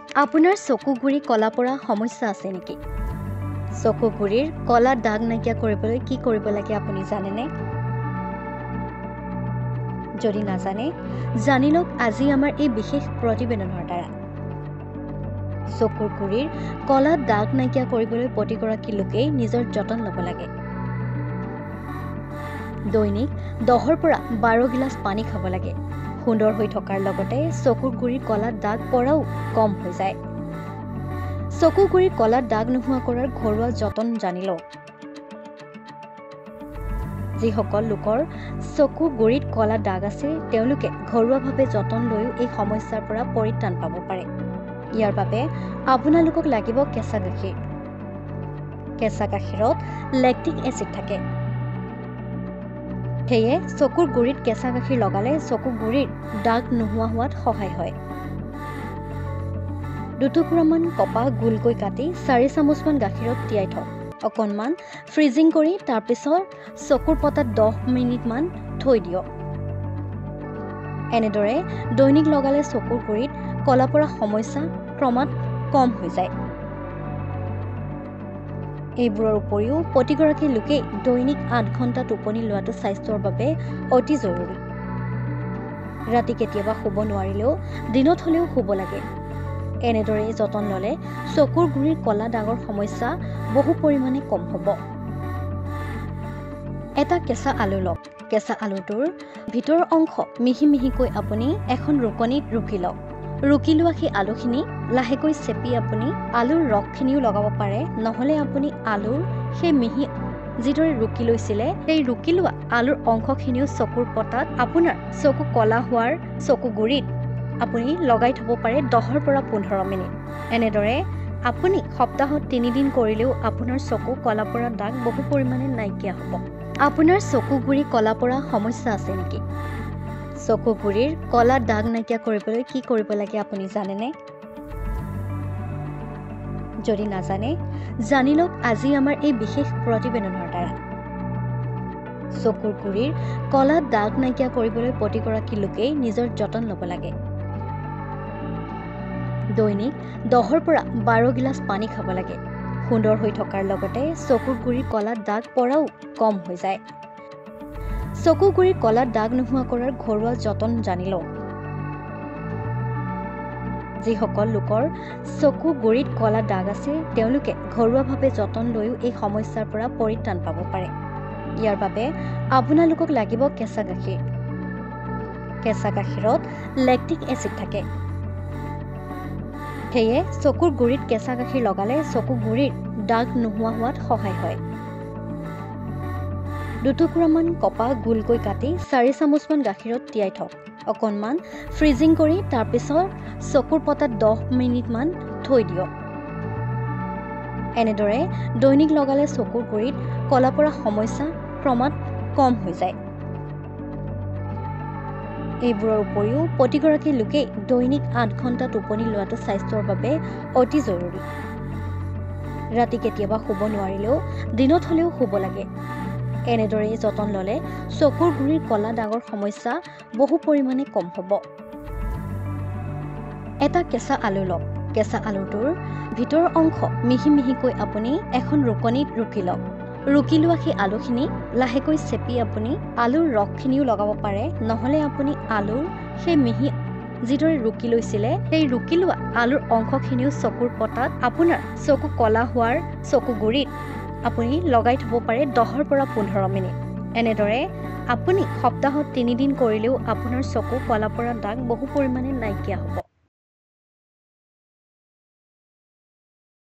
আপোনাৰ চকুগুৰি কলা পৰা সমস্যা আছে নেকি? চকুগুৰিৰ কলা দাগ নাইকিয়া কৰিবলৈ কি কৰিব লাগে আপুনি জানেনে? যদি নাজানে, জানি লওক আজি আমাৰ এই বিশেষ প্ৰতিবেদনৰ দ্বাৰা। চকুৰ গুৰিৰ কলা দাগ নাইকিয়া কৰিবলৈ প্ৰতিগৰাকী লোকেই নিজৰ যতন ল'ব লাগে। দৈনিক 10ৰ পৰা 12 গিলাচ পানী খাব লাগে। সুন্দৰ হৈ থকাৰ লগতে চকুৰ গুৰিৰ কলা দাগ পৰাও কম হৈ যায়। চকুৰ গুৰিৰ কলা দাগ নোহোৱা কৰাৰ ঘৰুৱা যতন জানি লওক। যিসকল লোকৰ চকু গুৰিত কলা দাগ আছে তেওঁলোকে ঘৰুৱাভাৱে যতন লৈও এই সমস্যাৰ পৰা পৰিত্ৰাণ পাব পাৰে। ইয়াৰ বাবে আপোনালোকক লাগিব কেঁচা গাখীৰ। কেঁচা গাখীৰত লেক্টিক এচিড থাকে। সেয়ে চকুৰ গুৰিত কেঁচা গাখীৰ লগালে চকু গুৰিৰ দাগ নোহোৱা হোৱাত সহায় হয়। 2 টুকুৰামান কপাহ গোলকৈ কাটি 4 চামুচমান গাখীৰত তিয়াই থওক। অকণমান ফ্ৰিজিং কৰি তাৰপিছত চকুৰ পতাত 10 মিনিটমান থৈ দিয়ক। এনেদৰে দৈনিক লগালে চকুৰ গুৰিত কলা পৰা সমস্যা ক্ৰমাৎ কম হৈ যায়। এইবোৰৰ উপৰিও প্ৰতিগৰাকী লোকেই দৈনিক 8 ঘণ্টা টোপনি লোৱাটো স্বাস্থ্যৰ বাবে অতি জৰুৰী। ৰাতি কেতিয়াবা শুব নোৱাৰিলেও দিনত হ'লেও শুব লাগে। এনেদৰে যতন ল'লে চকুৰ গুৰিৰ কলা দাগৰ সমস্যা বহু পৰিমাণে কম হ'ব। এটা কেঁচা আলু লওক। কেঁচা আলুটোৰ ভিতৰৰ অংশ মিহি মিহিকৈ আপুনি এখন ৰুকনিত ৰুকি লওক। ৰুকি লোৱা সেই আলুখিনি লাহেকৈ চেপি আপুনি আলুৰ ৰসখিনিও লগাব পাৰে, নহ'লে আপুনি আলুৰ সেই মিহি যিদৰে ৰুকি লৈছিলে সেই ৰুকি লোৱা আলুৰ অংশখিনিও চকুৰ পতাত আপোনাৰ চকু কলা হোৱাৰ চকু গুৰিত আপুনি লগাই থ'ব পাৰে 10ৰ পৰা 15 মিনিট। এনেদৰে আপুনি সপ্তাহত 3 দিন কৰিলেও আপোনাৰ চকু কলা পৰা দাগ বহু পৰিমাণে নাইকিয়া হ'ব। আপোনাৰ চকু গুৰি কলা পৰা সমস্যা আছে নেকি? চকু গুৰিৰ কলা দাগ নাইকিয়া কৰিবলৈ কি কৰিব লাগে আপুনি জানেনে? যদি নাজানে, জানি লওক আজি আমাৰ এই বিশেষ প্ৰতিবেদনৰ দ্বাৰা। চকুৰ গুৰিৰ কলা দাগ নাইকিয়া কৰিবলৈ প্ৰতিগৰাকী লোকেই নিজৰ যতন ল'ব লাগে। দৈনিক 10ৰ পৰা 12 গিলাচ পানী খাব লাগে। সুন্দৰ হৈ থকাৰ লগতে চকুৰ গুৰিৰ কলা দাগ পৰাও কম হৈ যায়। চকু গুৰিৰ কলা দাগ নোহোৱা কৰাৰ ঘৰুৱা যতন জানি লওক। যিসকল লোকৰ চকু গুৰিত কলা দাগ আছে তেওঁলোকে ঘৰুৱাভাৱে যতন লৈও এই সমস্যাৰ পৰা পৰিত্ৰাণ পাব পাৰে। ইয়াৰ বাবে আপোনালোকক লাগিব কেঁচা গাখীৰ। কেঁচা গাখীৰত লেক্টিক এচিড থাকে। সেয়ে চকুৰ গুৰিত কেঁচা গাখীৰ লগালে চকু গুৰিৰ দাগ নোহোৱা হোৱাত সহায় হয়। 2 টুকুৰামান কপাহ গোলকৈ কাটি 4 চামুচমান গাখীৰত তিয়াই থওক। অকণমান ফ্ৰিজিং কৰি তাৰপিছত চকুৰ পতাত 10 মিনিটমান থৈ দিয়ক। এনেদৰে দৈনিক লগালে চকুৰ গুৰিত কলা পৰা সমস্যা ক্ৰমাৎ কম হৈ যায়। এইবোৰৰ উপৰিও প্ৰতিগৰাকী লোকেই দৈনিক 8 ঘণ্টা টোপনি লোৱাটো স্বাস্থ্যৰ বাবে অতি জৰুৰী। ৰাতি কেতিয়াবা শুব নোৱাৰিলেও দিনত হ'লেও শুব লাগে। এনেদৰে যতন ল'লে চকুৰ গুৰিৰ কলা দাগৰ সমস্যা বহু পৰিমাণে কম হ'ব। এটা কেঁচা আলু লওক। কেঁচা আলুটোৰ ভিতৰৰ অংশ মিহি মিহিকৈ আপুনি এখন ৰুকনিত ৰুকি লওক। ৰুকি লোৱা সেই আলুখিনি লাহেকৈ চেপি আপুনি আলুৰ ৰসখিনিও লগাব পাৰে, নহ'লে আপুনি আলুৰ সেই মিহি যিদৰে ৰুকি লৈছিলে সেই ৰুকি লোৱা আলুৰ অংশখিনিও চকুৰ পতাত আপোনাৰ চকু কলা হোৱাৰ চকু গুৰিত আপুনি লগাই থ'ব পাৰে 10ৰ পৰা 15 মিনিট। এনেদৰে আপুনি সপ্তাহত 3 দিন কৰিলেও আপোনাৰ চকু কলা পৰা দাগ বহু পৰিমাণে নাইকিয়া হ'ব।